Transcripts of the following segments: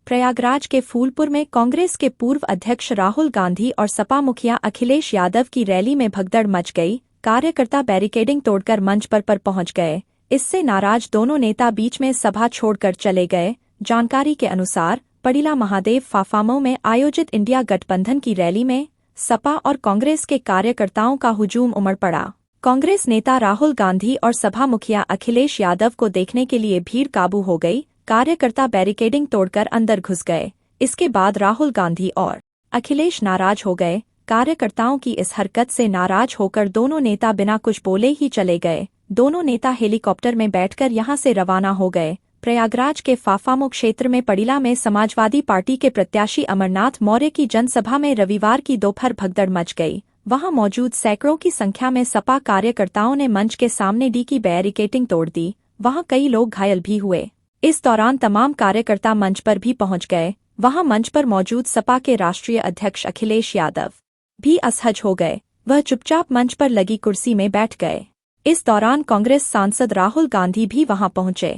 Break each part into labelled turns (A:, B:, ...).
A: प्रयागराज के फूलपुर में कांग्रेस के पूर्व अध्यक्ष राहुल गांधी और सपा मुखिया अखिलेश यादव की रैली में भगदड़ मच गई। कार्यकर्ता बैरिकेडिंग तोड़कर मंच पर पहुंच गए। इससे नाराज दोनों नेता बीच में सभा छोड़कर चले गए। जानकारी के अनुसार पड़िला महादेव फाफामऊ में आयोजित इंडिया गठबंधन की रैली में सपा और कांग्रेस के कार्यकर्ताओं का हुजूम उमड़ पड़ा। कांग्रेस नेता राहुल गांधी और सपा मुखिया अखिलेश यादव को देखने के लिए भीड़ काबू हो गई। कार्यकर्ता बैरिकेडिंग तोड़कर अंदर घुस गए। इसके बाद राहुल गांधी और अखिलेश नाराज हो गए। कार्यकर्ताओं की इस हरकत से नाराज होकर दोनों नेता बिना कुछ बोले ही चले गए। दोनों नेता हेलीकॉप्टर में बैठकर यहां से रवाना हो गए। प्रयागराज के फाफामऊ क्षेत्र में पड़िला में समाजवादी पार्टी के प्रत्याशी अमरनाथ मौर्य की जनसभा में रविवार की दोपहर भगदड़ मच गई। वहां मौजूद सैकड़ों की संख्या में सपा कार्यकर्ताओं ने मंच के सामने डी की बैरिकेडिंग तोड़ दी। वहां कई लोग घायल भी हुए। इस दौरान तमाम कार्यकर्ता मंच पर भी पहुंच गए। वहां मंच पर मौजूद सपा के राष्ट्रीय अध्यक्ष अखिलेश यादव भी असहज हो गए। वह चुपचाप मंच पर लगी कुर्सी में बैठ गए। इस दौरान कांग्रेस सांसद राहुल गांधी भी वहां पहुंचे।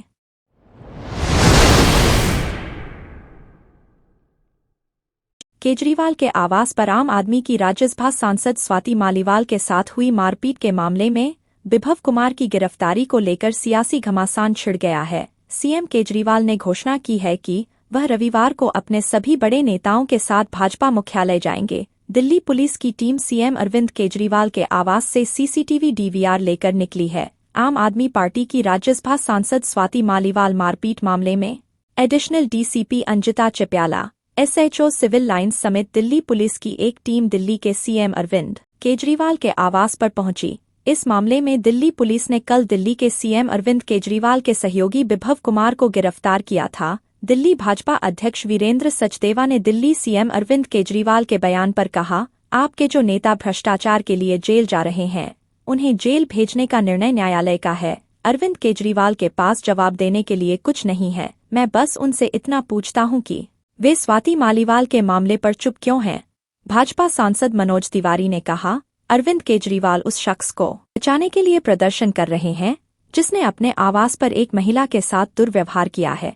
A: केजरीवाल के आवास पर आम आदमी की राज्यसभा सांसद स्वाति मालीवाल के साथ हुई मारपीट के मामले में विभव कुमार की गिरफ्तारी को लेकर सियासी घमासान छिड़ गया है। सीएम केजरीवाल ने घोषणा की है कि वह रविवार को अपने सभी बड़े नेताओं के साथ भाजपा मुख्यालय जाएंगे। दिल्ली पुलिस की टीम सीएम अरविंद केजरीवाल के आवास से सीसीटीवी डीवीआर लेकर निकली है। आम आदमी पार्टी की राज्यसभा सांसद स्वाति मालीवाल मारपीट मामले में additional DCP Anjita चिप्याला, SHO civil lines समेत दिल्ली पुलिस की एक टीम दिल्ली के सीएम अरविंद केजरीवाल के आवास पर पहुंची। इस मामले में दिल्ली पुलिस ने कल दिल्ली के सीएम अरविंद केजरीवाल के सहयोगी विभव कुमार को गिरफ्तार किया था। दिल्ली भाजपा अध्यक्ष वीरेंद्र सचदेवा ने दिल्ली सीएम अरविंद केजरीवाल के बयान पर कहा, आपके जो नेता भ्रष्टाचार के लिए जेल जा रहे हैं, उन्हें जेल भेजने का निर्णय न्यायालय का है। अरविंद केजरीवाल के पास जवाब देने के लिए कुछ नहीं है। मैं बस उनसे इतना पूछता हूं कि वे स्वाति मालीवाल के मामले पर चुप क्यों हैं। भाजपा सांसद मनोज तिवारी ने कहा, अरविंद केजरीवाल उस शख्स को बचाने के लिए प्रदर्शन कर रहे हैं जिसने अपने आवास पर एक महिला के साथ दुर्व्यवहार किया है।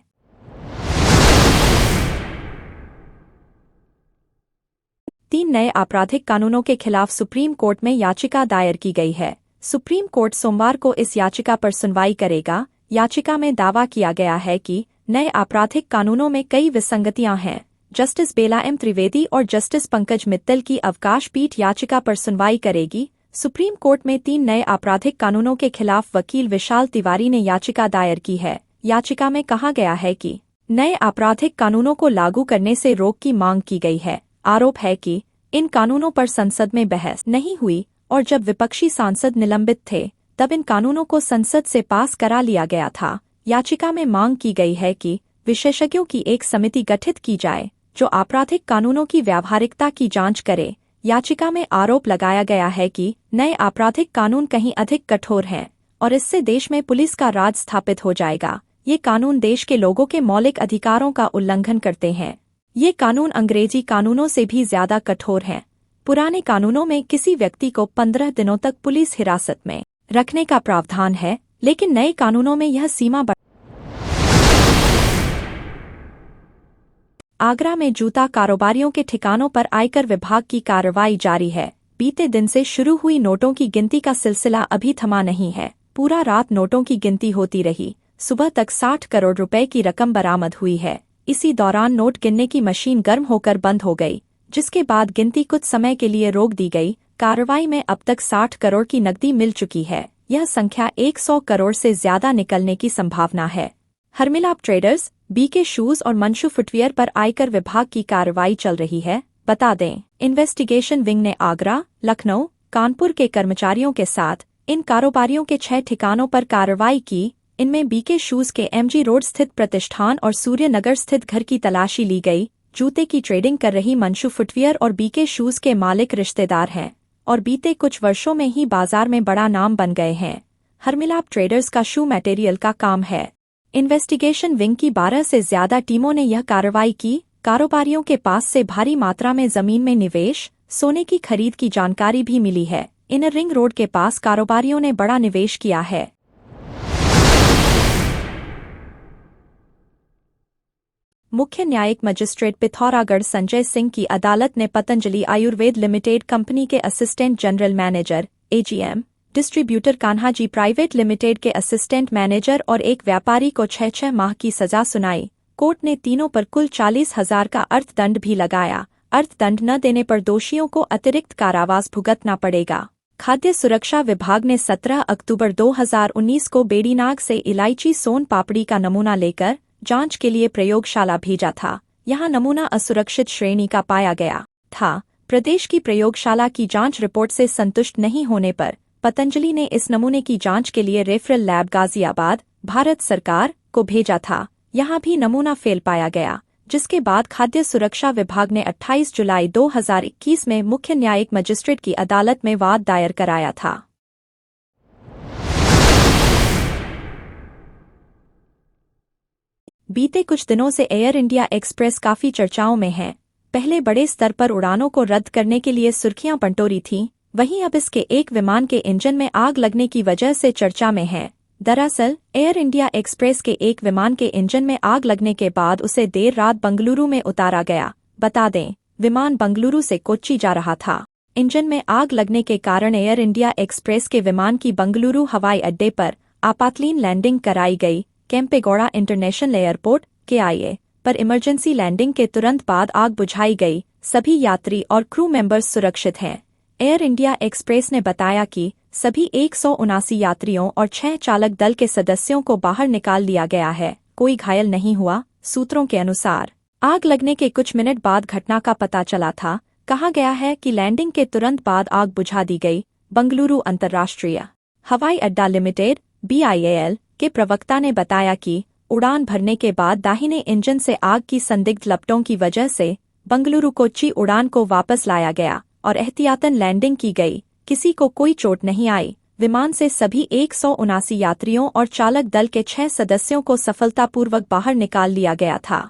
A: तीन नए आपराधिक कानूनों के खिलाफ सुप्रीम कोर्ट में याचिका दायर की गई है। सुप्रीम कोर्ट सोमवार को इस याचिका पर सुनवाई करेगा। याचिका में दावा किया गया है कि नए आपराधिक कानूनों में कई विसंगतियां हैं। जस्टिस बेला एम त्रिवेदी और जस्टिस पंकज मित्तल की अवकाश पीठ याचिका पर सुनवाई करेगी। सुप्रीम कोर्ट में तीन नए आपराधिक कानूनों के खिलाफ वकील विशाल तिवारी ने याचिका दायर की है। याचिका में कहा गया है कि नए आपराधिक कानूनों को लागू करने से रोक की मांग की गई है। आरोप है कि इन कानूनों पर संसद में बहस नहीं हुई और जब विपक्षी सांसद निलंबित थे तब इन कानूनों को संसद से पास करा लिया गया था। याचिका में मांग की गई है कि विशेषज्ञों की एक समिति गठित की जाए जो आपराधिक कानूनों की व्यावहारिकता की जांच करे। याचिका में आरोप लगाया गया है कि नए आपराधिक कानून कहीं अधिक कठोर हैं और इससे देश में पुलिस का राज स्थापित हो जाएगा। ये कानून देश के लोगों के मौलिक अधिकारों का उल्लंघन करते हैं। ये कानून अंग्रेजी कानूनों से भी ज्यादा कठोर हैं। पुराने कानूनों में किसी व्यक्ति को 15 दिनों तक पुलिस हिरासत में रखने का प्रावधान है, लेकिन नए कानूनों में यह सीमा आगरा में जूता कारोबारियों के ठिकानों पर आयकर विभाग की कार्रवाई जारी है। बीते दिन से शुरू हुई नोटों की गिनती का सिलसिला अभी थमा नहीं है। पूरा रात नोटों की गिनती होती रही। सुबह तक 60 करोड़ रुपए की रकम बरामद हुई है। इसी दौरान नोट गिनने की मशीन गर्म होकर बंद हो गई, जिसके बाद गिनती कुछ समय के लिए रोक दी गई। कार्रवाई में अब तक 60 करोड़ की नकदी मिल चुकी है। यह संख्या 100 करोड़ से ज्यादा निकलने की संभावना है। हरमिलाप ट्रेडर्स, बीके शूज और मंशू फुटवियर पर आयकर विभाग की कार्रवाई चल रही है। बता दें, इन्वेस्टिगेशन विंग ने आगरा, लखनऊ, कानपुर के कर्मचारियों के साथ इन कारोबारियों के 6 ठिकानों पर कार्रवाई की। इनमें बीके शूज के एमजी रोड स्थित प्रतिष्ठान और सूर्यनगर स्थित घर की तलाशी ली गई। जूते की ट्रेडिंग कर रही मंशू फुटवियर और बीके शूज के मालिक रिश्तेदार हैं और बीते कुछ वर्षों में ही बाजार में बड़ा नाम बन गए हैं। हरमिलाप ट्रेडर्स का शू मटेरियल का काम है। इन्वेस्टिगेशन विंग की 12 से ज्यादा टीमों ने यह कार्रवाई की। कारोबारियों के पास से भारी मात्रा में जमीन में निवेश, सोने की खरीद की जानकारी भी मिली है। इनर रिंग रोड के पास कारोबारियों ने बड़ा निवेश किया है। मुख्य न्यायिक मजिस्ट्रेट पिथौरागढ़ संजय सिंह की अदालत ने पतंजलि आयुर्वेद लिमिटेड कंपनी के assistant general manager AGM, distributor Kanhaji private limited के असिस्टेंट मैनेजर और एक व्यापारी को 6 माह की सजा सुनाई। कोर्ट ने तीनों पर कुल 40,000 का अर्थदंड भी लगाया। अर्थदंड न देने पर दोषियों को अतिरिक्त कारावास भुगतना पड़ेगा। खाद्य सुरक्षा विभाग ने 17 अक्टूबर 2019 को बेड़ीनाग से इलायची सोन पापड़ी का नमूना लेकर जांच के लिए प्रयोगशाला भेजा था। यहां नमूना असुरक्षित श्रेणी का पाया गया था। प्रदेश की प्रयोगशाला की जांच रिपोर्ट से संतुष्ट नहीं होने पर पतंजलि ने इस नमूने की जांच के लिए रेफरल लैब गाजियाबाद, भारत सरकार को भेजा था। यहां भी नमूना फेल पाया गया, जिसके बाद खाद्य सुरक्षा विभाग ने 28 जुलाई 2021 में मुख्य न्यायिक मजिस्ट्रेट की अदालत में वाद दायर कराया था। बीते कुछ दिनों से एयर इंडिया एक्सप्रेस काफी चर्चाओं में है। पहले बड़े स्तर पर उड़ानों को रद्द करने के लिए सुर्खियां बटोरी थीं, वहीं अब इसके एक विमान के इंजन में आग लगने की वजह से चर्चा में है। दरअसल एयर इंडिया एक्सप्रेस के एक विमान के इंजन में आग लगने के बाद उसे देर रात बंगलुरु में उतारा गया। बता दें, विमान बंगलुरु से कोच्चि जा रहा था। इंजन में आग लगने के कारण एयर इंडिया एक्सप्रेस के विमान की बंगलुरु हवाई अड्डे पर आपातकालीन लैंडिंग कराई गई। केम्पेगौड़ा इंटरनेशनल एयरपोर्ट KIA पर इमरजेंसी लैंडिंग के तुरंत बाद आग बुझाई गई। सभी यात्री और क्रू मेंबर्स सुरक्षित हैं। एयर इंडिया एक्सप्रेस ने बताया कि सभी 179 यात्रियों और 6 चालक दल के सदस्यों को बाहर निकाल लिया गया है। कोई घायल नहीं हुआ। सूत्रों के अनुसार आग लगने के कुछ मिनट बाद घटना का पता चला था। कहा गया है कि लैंडिंग के तुरंत बाद आग बुझा दी गई। बंगलुरु अंतर्राष्ट्रीय हवाई अड्डा लिमिटेड BIAL के प्रवक्ता ने बताया कि उड़ान भरने के बाद दाहिने इंजन से आग की संदिग्ध लपटों की वजह से बंगलुरु कोच्चि उड़ान को वापस लाया गया और एहतियातन लैंडिंग की गई। किसी को कोई चोट नहीं आई। विमान से सभी 179 यात्रियों और चालक दल के 6 सदस्यों को सफलतापूर्वक बाहर निकाल लिया गया था।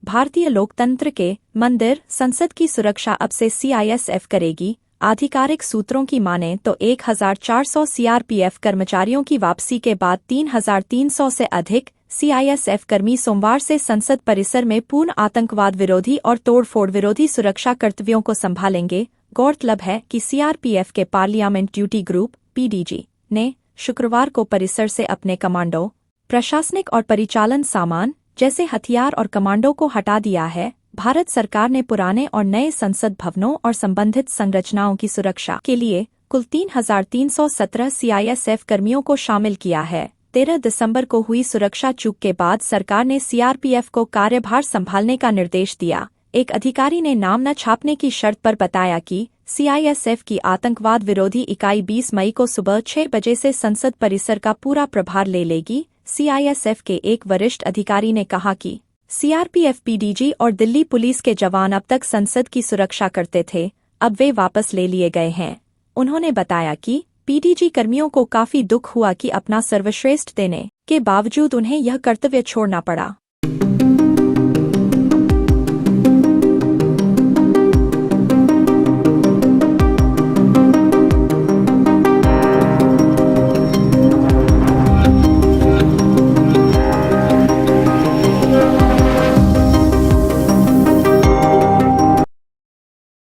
A: भारतीय लोकतंत्र के मंदिर संसद की सुरक्षा अब से CISF करेगी। आधिकारिक सूत्रों की माने तो 1,400 CRPF कर्मचारियों की वापसी के बाद 3,300 से अधिक CISF कर्मी सोमवार से संसद परिसर में पूर्ण आतंकवाद विरोधी और तोड़फोड़ विरोधी सुरक्षा कर्तव्यों को संभालेंगे। गौरतलब है कि CRPF के पार्लियामेंट ड्यूटी ग्रुप PDG ने शुक्रवार को परिसर से अपने कमांडो, प्रशासनिक और परिचालन सामान जैसे हथियार और कमांडो को हटा दिया है। भारत सरकार ने पुराने और नए संसद भवनों और संबंधित संरचनाओं की सुरक्षा के लिए कुल 3,317 CISF कर्मियों को शामिल किया है। 13 दिसंबर को हुई सुरक्षा चूक के बाद सरकार ने CRPF को कार्यभार संभालने का निर्देश दिया। एक अधिकारी ने नाम न छापने की शर्त पर बताया कि CISF की आतंकवाद विरोधी इकाई 20 मई को सुबह 6 बजे से संसद परिसर का पूरा प्रभार ले लेगी। CISF के एक वरिष्ठ अधिकारी ने कहा कि CRPF PDG और दिल्ली पुलिस के जवान अब तक संसद की सुरक्षा करते थे, अब वे वापस ले लिए गए हैं। उन्होंने बताया कि PDG कर्मियों को काफी दुख हुआ कि अपना सर्वश्रेष्ठ देने के बावजूद उन्हें यह कर्तव्य छोड़ना पड़ा।